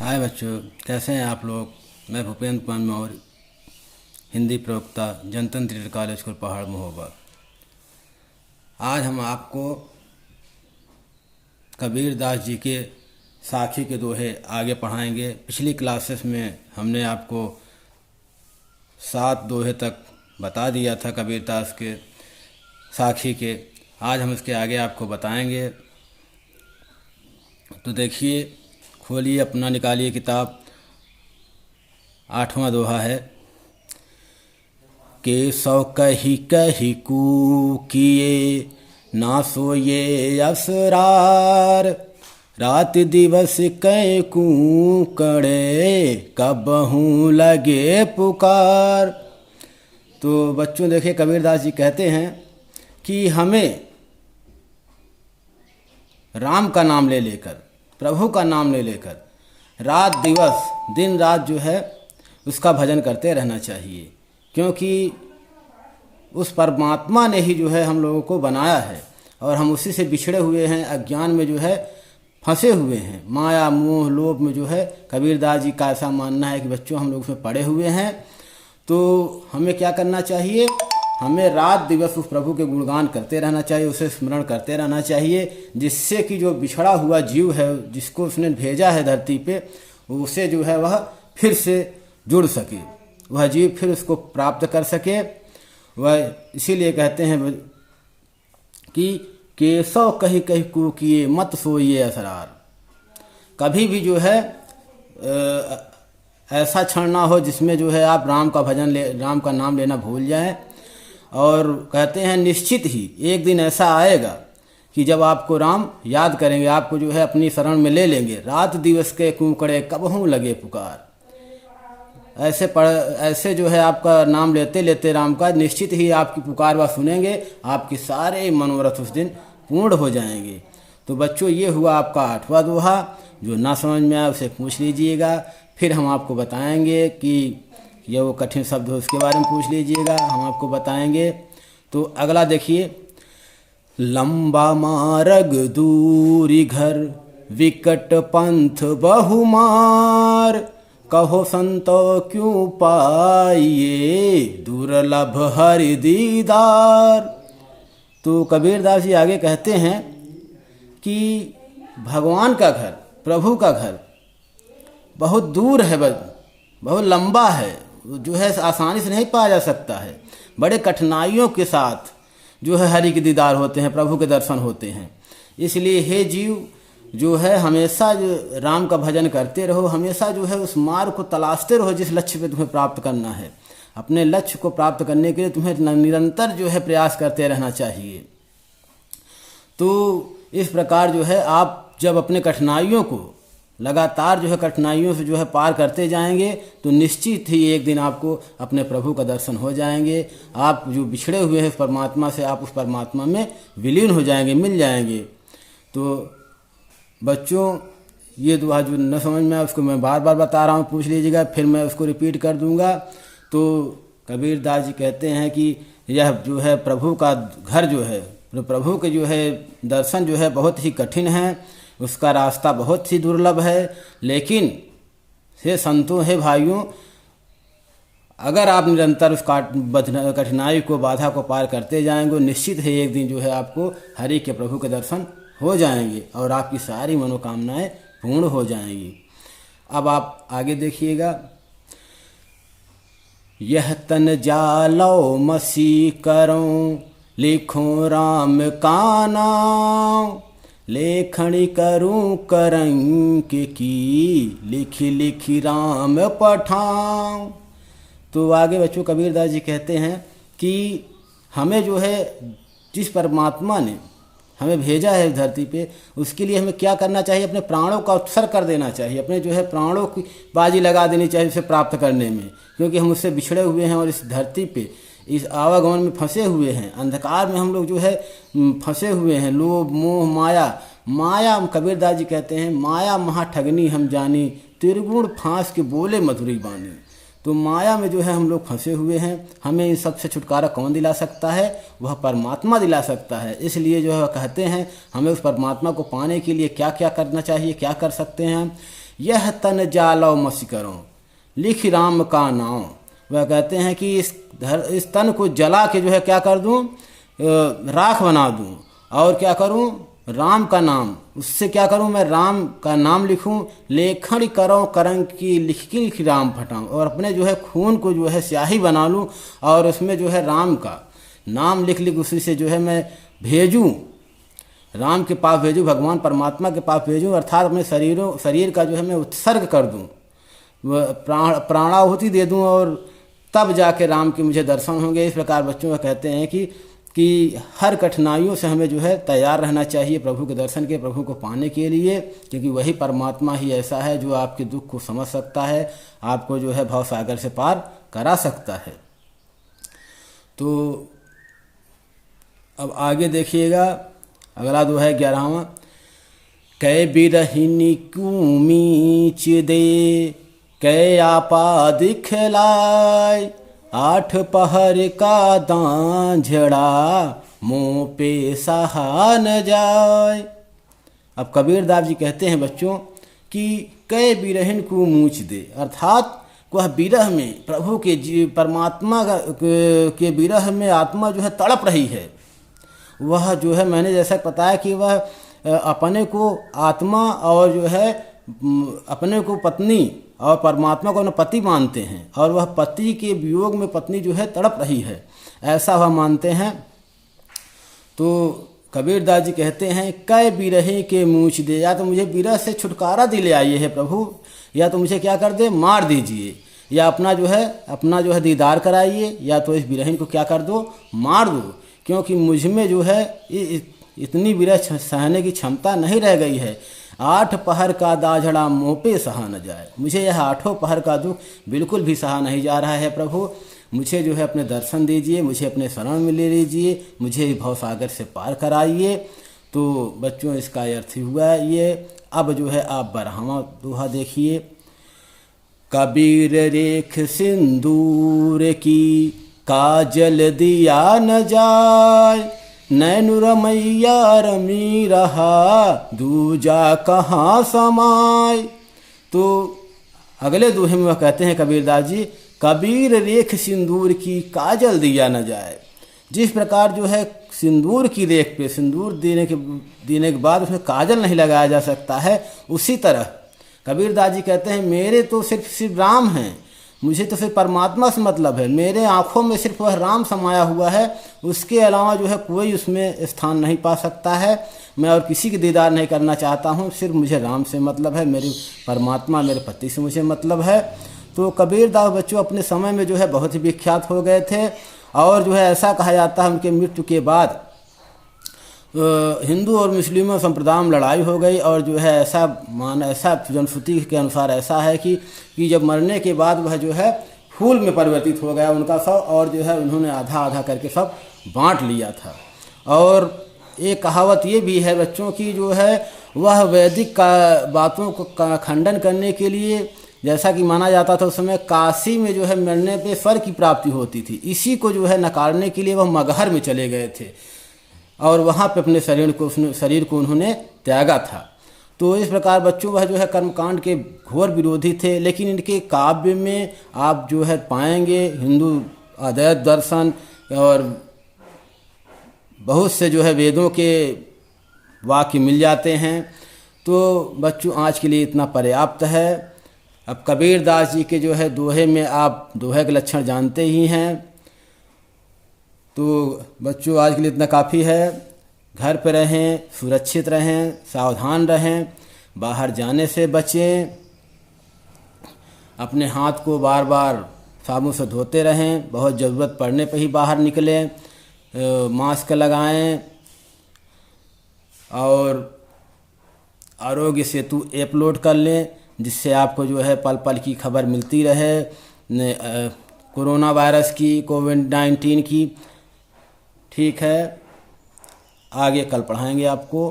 हाय बच्चों, कैसे हैं आप लोग। मैं भूपेंद्र पान मौर्य, हिंदी प्रवक्ता, जनतंत्र इंटर कॉलेज स्कूल पहाड़ महोबा। आज हम आपको कबीर दास जी के साखी के दोहे आगे पढ़ाएंगे। पिछली क्लासेस में हमने आपको 7 दोहे तक बता दिया था कबीर दास के साखी के। आज हम इसके आगे आपको बताएंगे। तो देखिए, खोलिए अपना, निकालिए किताब। 8वां दोहा है। केसव कही कही कूकिए, ना सोये असरार। रात दिवस कै कूकड़े, कबहू लगे पुकार। तो बच्चों देखिए, कबीरदास जी कहते हैं कि हमें राम का नाम ले लेकर, प्रभु का नाम ले लेकर रात दिवस, दिन रात जो है उसका भजन करते रहना चाहिए। क्योंकि उस परमात्मा ने ही जो है हम लोगों को बनाया है और हम उसी से बिछड़े हुए हैं, अज्ञान में जो है फंसे हुए हैं। माया मोह लोभ में जो है कबीरदास जी का ऐसा मानना है कि बच्चों हम लोग उसमें पड़े हुए हैं। तो हमें क्या करना चाहिए? हमें रात दिवस उस प्रभु के गुणगान करते रहना चाहिए, उसे स्मरण करते रहना चाहिए, जिससे कि जो बिछड़ा हुआ जीव है, जिसको उसने भेजा है धरती पे, उसे जो है वह फिर से जुड़ सके, वह जीव फिर उसको प्राप्त कर सके। वह इसीलिए कहते हैं कि केसव कही कही कूकिए, मत सोइए असरार। कभी भी जो है ऐसा क्षण ना हो जिसमें जो है आप राम का नाम लेना भूल जाएं। और कहते हैं निश्चित ही एक दिन ऐसा आएगा कि जब आपको राम याद करेंगे, आपको जो है अपनी शरण में ले लेंगे। रात दिवस के कूकड़े, कबहू लगे पुकार। ऐसे जो है आपका नाम लेते लेते राम का, निश्चित ही आपकी पुकार वह सुनेंगे, आपके सारे मनोरथ उस दिन पूर्ण हो जाएंगे। तो बच्चों, ये हुआ आपका 8वां दोहा। जो ना समझ में आए उसे पूछ लीजिएगा, फिर हम आपको बताएंगे कि ये वो कठिन शब्द हो उसके बारे में पूछ लीजिएगा, हम आपको बताएंगे। तो अगला देखिए। लंबा मार्ग दूरी घर, विकट पंथ बहुमार। कहो संतो क्यों पाइए, दुर्लभ हरि दीदार। तो कबीरदास जी आगे कहते हैं कि भगवान का घर, प्रभु का घर बहुत दूर है, बहुत लंबा है, जो है आसानी से नहीं पाया जा सकता है। बड़े कठिनाइयों के साथ जो है हरि के दीदार होते हैं, प्रभु के दर्शन होते हैं। इसलिए हे जीव, जो है हमेशा जो राम का भजन करते रहो, हमेशा जो है उस मार्ग को तलाशते रहो जिस लक्ष्य पे तुम्हें प्राप्त करना है। अपने लक्ष्य को प्राप्त करने के लिए तुम्हें निरंतर जो है प्रयास करते रहना चाहिए। तो इस प्रकार जो है आप जब अपने कठिनाइयों को लगातार जो है कठिनाइयों से जो है पार करते जाएंगे, तो निश्चित ही एक दिन आपको अपने प्रभु का दर्शन हो जाएंगे। आप जो बिछड़े हुए हैं परमात्मा से, आप उस परमात्मा में विलीन हो जाएंगे, मिल जाएंगे। तो बच्चों, ये दुआ जो न समझ में आए उसको मैं बार बार बता रहा हूँ, पूछ लीजिएगा, फिर मैं उसको रिपीट कर दूंगा। तो कबीरदास जी कहते हैं कि यह जो है प्रभु का घर जो है, प्रभु के जो है दर्शन जो है बहुत ही कठिन है, उसका रास्ता बहुत ही दुर्लभ है। लेकिन हे संतों, हे भाइयों, अगर आप निरंतर उस कठिनाई को, बाधा को पार करते जाएंगे, निश्चित है एक दिन जो है आपको हरि के, प्रभु के दर्शन हो जाएंगे और आपकी सारी मनोकामनाएं पूर्ण हो जाएंगी। अब आप आगे देखिएगा। यह तन जालो मसी करो, लिखो राम का नाम। लेखनी करूं करंक की, लिखी लिखी राम पठाऊं। तो आगे बच्चों कबीरदास जी कहते हैं कि हमें जो है जिस परमात्मा ने हमें भेजा है धरती पे, उसके लिए हमें क्या करना चाहिए? अपने प्राणों का उत्सर्ग कर देना चाहिए, अपने जो है प्राणों की बाजी लगा देनी चाहिए उसे प्राप्त करने में। क्योंकि हम उससे बिछड़े हुए हैं और इस धरती पे इस आवागमन में फंसे हुए हैं, अंधकार में हम लोग जो है फंसे हुए हैं। लोभ मोह माया कबीरदास जी कहते हैं, माया महा ठगनी हम जानी, त्रिगुण फांस के बोले मधुरी बानी। तो माया में जो है हम लोग फंसे हुए हैं। हमें इन सब से छुटकारा कौन दिला सकता है? वह परमात्मा दिला सकता है। इसलिए जो है कहते हैं हमें उस परमात्मा को पाने के लिए क्या क्या करना चाहिए, क्या कर सकते हैं हम यह तन जालव मसी करो, लिख राम का नाम। वह कहते हैं कि इस तन को जला के जो है क्या कर दूं, राख बना दूं, और क्या करूं, राम का नाम, उससे क्या करूं, मैं राम का नाम लिखूं। लेखन करो करंग की लिख राम फटाऊं, और अपने जो है खून को जो है स्याही बना लूं और उसमें जो है राम का नाम लिख उसी से जो है मैं भेजूं, राम के पास भेजूं, भगवान परमात्मा के पास भेजूं, अर्थात अपने शरीर का जो है मैं उत्सर्ग कर दूं, प्राणाहुति दे दूं, और तब जाके राम के मुझे दर्शन होंगे। इस प्रकार बच्चों का कहते हैं कि हर कठिनाइयों से हमें जो है तैयार रहना चाहिए प्रभु के दर्शन के, प्रभु को पाने के लिए, क्योंकि वही परमात्मा ही ऐसा है जो आपके दुख को समझ सकता है, आपको जो है भव सागर से पार करा सकता है। तो अब आगे देखिएगा, अगला दोहा है 11वां। कै बिरहिनी कूमीच दे, कै आपा दिखलाय, 8 पहर का दांझड़ा, मुँह पे सहा न जाए। अब कबीरदास जी कहते हैं बच्चों कि कै बिरहिन को मूँछ दे, अर्थात वह विरह में प्रभु के परमात्मा के विरह में आत्मा जो है तड़प रही है। वह जो है मैंने जैसा बताया कि वह अपने को आत्मा और जो है अपने को पत्नी और परमात्मा को अपना पति मानते हैं, और वह पति के वियोग में पत्नी जो है तड़प रही है, ऐसा वह मानते हैं। तो कबीरदास जी कहते हैं कै बिरहे के मूँछ दे, या तो मुझे विरह से छुटकारा दिले आइए है प्रभु, या तो मुझे क्या कर दे, मार दीजिए, या अपना जो है दीदार कराइए, या तो इस बिरहिन को क्या कर दो, मार दो, क्योंकि मुझ में जो है इतनी विरह सहने की क्षमता नहीं रह गई है। 8 पहर का दाझड़ा मुँह पे सहा न जाए, मुझे यह 8 पहर का दुख बिल्कुल भी सहा नहीं जा रहा है प्रभु, मुझे जो है अपने दर्शन दीजिए, मुझे अपने शरण में ले लीजिए, मुझे भव सागर से पार कराइए। तो बच्चों इसका अर्थ हुआ ये। अब जो है आप 12वां दोहा देखिए। कबीर रेख सिंदूर की, काजल दिया न जाय, नैनु रमैया रमी रहा, दूजा कहाँ समाय। तो अगले दोहे में वह कहते हैं कबीरदास जी, कबीर रेख सिंदूर की, काजल दिया न जाए। जिस प्रकार जो है सिंदूर की रेख पे सिंदूर देने के बाद उसमें काजल नहीं लगाया जा सकता है, उसी तरह कबीरदास जी कहते हैं मेरे तो सिर्फ राम हैं, मुझे तो सिर्फ परमात्मा से मतलब है, मेरे आँखों में सिर्फ वह राम समाया हुआ है, उसके अलावा जो है कोई उसमें स्थान नहीं पा सकता है। मैं और किसी की दीदार नहीं करना चाहता हूँ, सिर्फ मुझे राम से मतलब है, मेरे परमात्मा मेरे पति से मुझे मतलब है। तो कबीरदास बच्चों अपने समय में जो है बहुत ही विख्यात हो गए थे, और जो है ऐसा कहा जाता है उनके मृत्यु के बाद हिंदू और मुस्लिमों संप्रदाय में लड़ाई हो गई, और जो है ऐसा जनश्रुति के अनुसार ऐसा है कि जब मरने के बाद वह जो है फूल में परिवर्तित हो गया उनका शव, और जो है उन्होंने आधा आधा करके सब बांट लिया था। और एक कहावत ये भी है बच्चों की जो है वह वैदिक बातों को खंडन करने के लिए, जैसा कि माना जाता था उस समय काशी में जो है मरने पे स्वर्ग की प्राप्ति होती थी, इसी को जो है नकारने के लिए वह मगहर में चले गए थे, और वहाँ पे अपने शरीर को उन्होंने त्यागा था। तो इस प्रकार बच्चों वह जो है कर्मकांड के घोर विरोधी थे, लेकिन इनके काव्य में आप जो है पाएंगे हिंदू अद्वैत दर्शन और बहुत से जो है वेदों के वाक्य मिल जाते हैं। तो बच्चों आज के लिए इतना पर्याप्त है। अब कबीरदास जी के जो है दोहे में आप दोहे के लक्षण जानते ही हैं। तो बच्चों आज के लिए इतना काफ़ी है। घर पर रहें, सुरक्षित रहें, सावधान रहें, बाहर जाने से बचें, अपने हाथ को बार बार साबुन से धोते रहें, बहुत ज़रूरत पड़ने पर ही बाहर निकलें, मास्क लगाएं, और आरोग्य सेतु ऐप लोड कर लें, जिससे आपको जो है पल पल की खबर मिलती रहे कोरोना वायरस की, कोविड-19 की। ठीक है, आगे कल पढ़ाएंगे आपको।